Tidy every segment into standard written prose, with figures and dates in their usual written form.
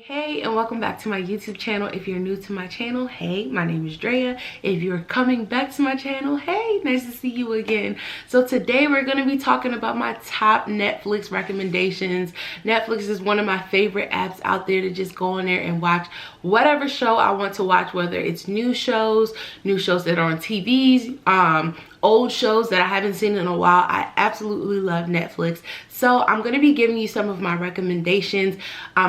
Hey, and welcome back to my YouTube channel. If you're new to my channel, hey, my name is Drea. If you're coming back to my channel, hey, nice to see you again. So today we're going to be talking about my top Netflix recommendations. Netflix is one of my favorite apps out there to just go on there and watch whatever show I want to watch, whether it's new shows that are on TVs, old shows that I haven't seen in a while. I absolutely love Netflix. So I'm going to be giving you some of my recommendations.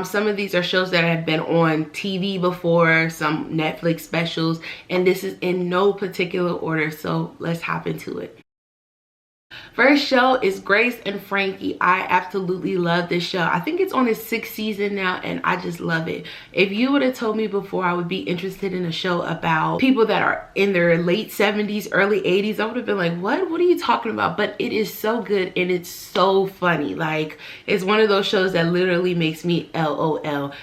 Some of these are shows that have been on TV before, some Netflix specials, and this is in no particular order. So let's hop into it. First show is Grace and Frankie. I absolutely love this show. I think it's on its 6th season now, and I just love it. If you would have told me before I would be interested in a show about people that are in their late 70s, early 80s, I would have been like, what are you talking about? But it is so good and it's so funny. Like, it's one of those shows that literally makes me LOL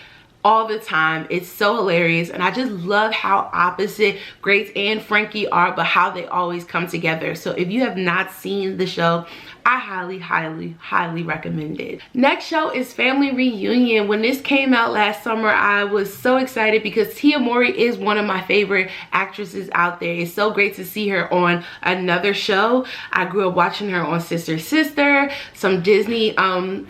all the time. It's so hilarious, and I just love how opposite Grace and Frankie are, but how they always come together. So if you have not seen the show, I highly recommend it. Next show is Family Reunion. When this came out last summer, I was so excited because Tia Mowry is one of my favorite actresses out there. It's so great to see her on another show. I grew up watching her on Sister Sister, some Disney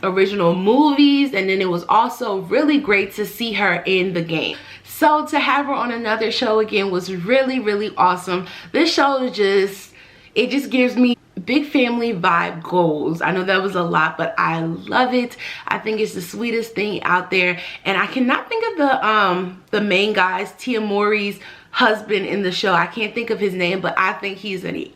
original movies, and then it was also really great to see her in The Game. So to have her on another show again was really awesome. This show is it just gives me big family vibe goals. I know that was a lot, but I love it. I think it's the sweetest thing out there, and I cannot think of the main guy's, Tia Mowry's husband in the show. I can't think of his name, but I think he's an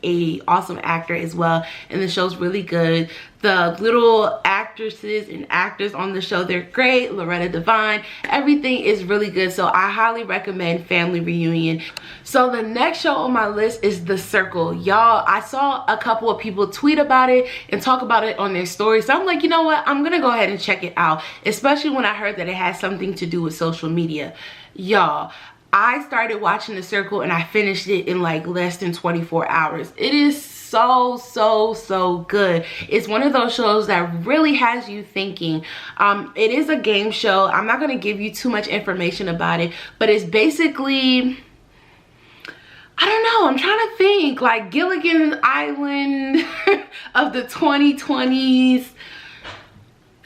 awesome actor as well, and the show's really good. The little actresses and actors on the show, they're great. Loretta Devine, everything is really good. So I highly recommend Family Reunion. So the next show on my list is The Circle. Y'all, I saw a couple of people tweet about it and talk about it on their stories. So I'm like, you know what? I'm gonna go ahead and check it out, especially when I heard that it has something to do with social media. Y'all, I started watching The Circle and I finished it in like less than 24 hours. It is so good. It's one of those shows that really has you thinking. It is a game show. I'm not going to give you too much information about it, but it's basically, I don't know, I'm trying to think, like Gilligan's Island of the 2020s.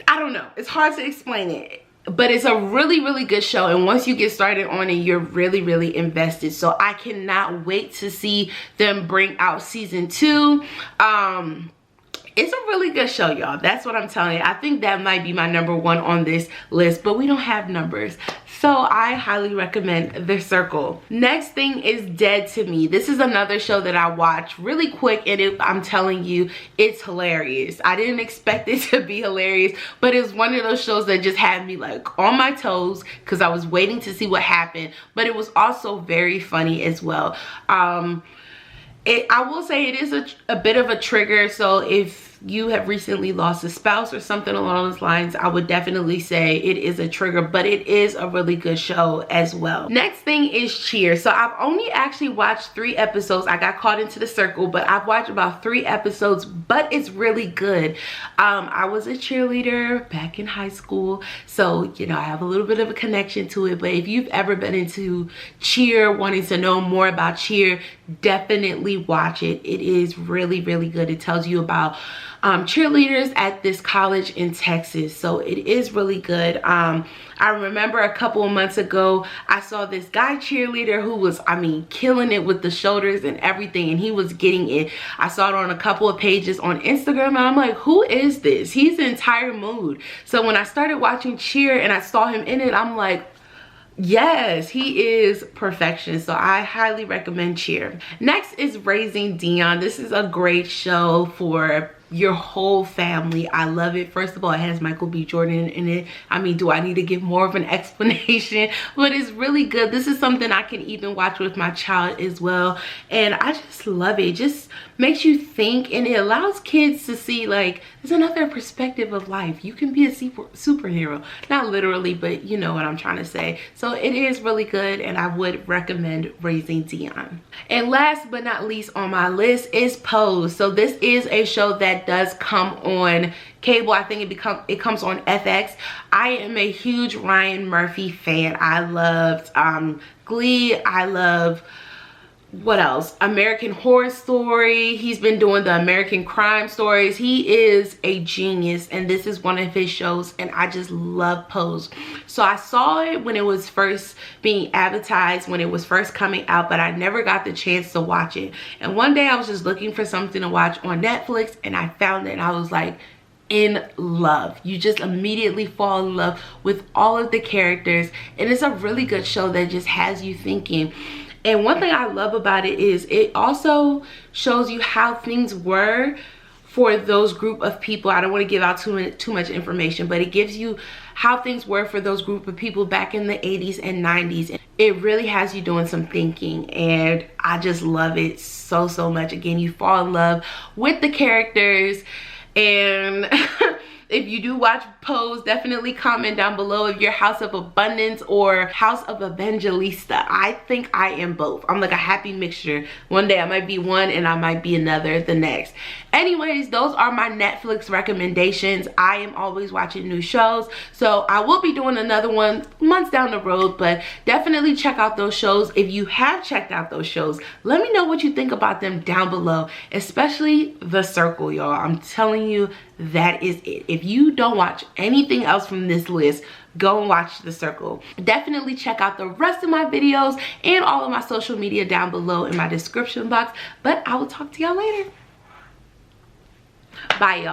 I don't know. It's hard to explain it. But it's a really good show, and once you get started on it, you're really invested. So I cannot wait to see them bring out season 2. It's a really good show, y'all. That's what I'm telling you. I think that might be my #1 on this list, but we don't have numbers. So I highly recommend The Circle. Next thing is Dead to Me. This is another show that I watched really quick, and I'm telling you, it's hilarious. I didn't expect it to be hilarious, but it's one of those shows that just had me like on my toes because I was waiting to see what happened, but it was also very funny as well. I will say it is a bit of a trigger, so if you have recently lost a spouse or something along those lines, I would definitely say it is a trigger, but it is a really good show as well. Next thing is Cheer. So I've only actually watched 3 episodes. I got caught into The Circle, but I've watched about 3 episodes, but it's really good. I was a cheerleader back in high school, so you know, I have a little bit of a connection to it, but if you've ever been into cheer, wanting to know more about cheer, definitely watch it. It is really good. It tells you about cheerleaders at this college in Texas, so it is really good. I remember a couple of months ago I saw this guy cheerleader who was, I mean, killing it with the shoulders and everything, and he was getting it. I saw it on a couple of pages on Instagram, and I'm like, who is this? He's the entire mood. So when I started watching Cheer and I saw him in it, I'm like, yes, he is perfection. So I highly recommend Cheer. Next is Raising Deon. This is a great show for your whole family. I love it. First of all, it has Michael B. Jordan in it. I mean, do I need to give more of an explanation? But it's really good. This is something I can even watch with my child as well, and I just love it. It just makes you think, and it allows kids to see like there's another perspective of life. You can be a superhero, not literally, but you know what I'm trying to say. So it is really good, and I would recommend Raising Deon. And last but not least on my list is Pose. So this is a show that that does come on cable. I think it comes on FX. I am a huge Ryan Murphy fan. I loved Glee. I love, what else? American Horror Story. He's been doing the American Crime Stories. He is a genius, and this is one of his shows, and I just love Pose. So I saw it when it was first being advertised, when it was first coming out, but I never got the chance to watch it. And one day I was just looking for something to watch on Netflix, and I found it, and I was like, in love. You just immediately fall in love with all of the characters, and it's a really good show that just has you thinking. And one thing I love about it is it also shows you how things were for those group of people. I don't want to give out too much information, but it gives you how things were for those group of people back in the 80s and 90s. It really has you doing some thinking, and I just love it so much. Again, you fall in love with the characters. And if you do watch Pose, definitely comment down below if you're House of Abundance or House of Evangelista. I think I am both. I'm like a happy mixture. One day I might be one and I might be another the next. Anyways, those are my Netflix recommendations. I am always watching new shows, so I will be doing another one months down the road, but definitely check out those shows. If you have checked out those shows, let me know what you think about them down below, especially The Circle, y'all. I'm telling you, that is it. If you don't watch anything else from this list, go and watch The Circle. Definitely check out the rest of my videos and all of my social media down below in my description box, but I will talk to y'all later. Bye, y'all.